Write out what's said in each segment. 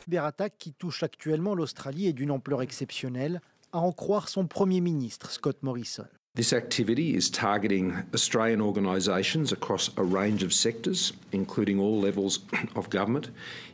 Cyberattaque qui touche actuellement l'Australie est d'une ampleur exceptionnelle, à en croire son Premier ministre, Scott Morrison. This activity is targeting Australian organisations across a range of sectors, including all levels of government,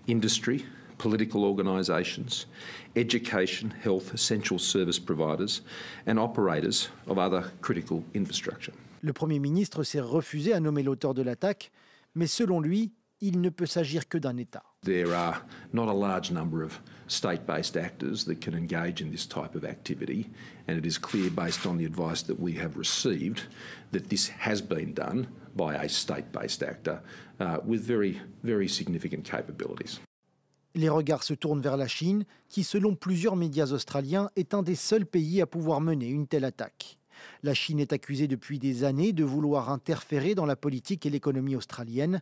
industry, political organisations, education, health, essential service providers and operators of other critical infrastructure. Le Premier ministre s'est refusé à nommer l'auteur de l'attaque, mais selon lui, il ne peut s'agir que d'un État. There are not a large number of state-based actors that can engage in this type of activity, and it is clear based on the advice that we have received that this has been done by a state-based actor with very, very significant capabilities. Les regards se tournent vers la Chine, qui, selon plusieurs médias australiens, est un des seuls pays à pouvoir mener une telle attaque. La Chine est accusée depuis des années de vouloir interférer dans la politique et l'économie australienne,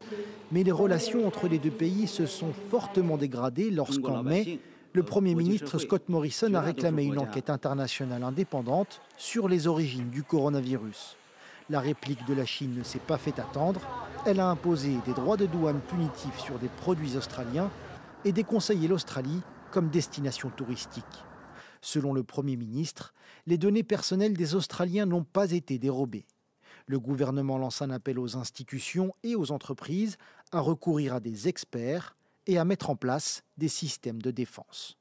mais les relations entre les deux pays se sont fortement dégradées lorsqu'en mai, le Premier ministre Scott Morrison a réclamé une enquête internationale indépendante sur les origines du coronavirus. La réplique de la Chine ne s'est pas fait attendre. Elle a imposé des droits de douane punitifs sur des produits australiens et déconseillé l'Australie comme destination touristique. Selon le Premier ministre, les données personnelles des Australiens n'ont pas été dérobées. Le gouvernement lance un appel aux institutions et aux entreprises à recourir à des experts et à mettre en place des systèmes de défense.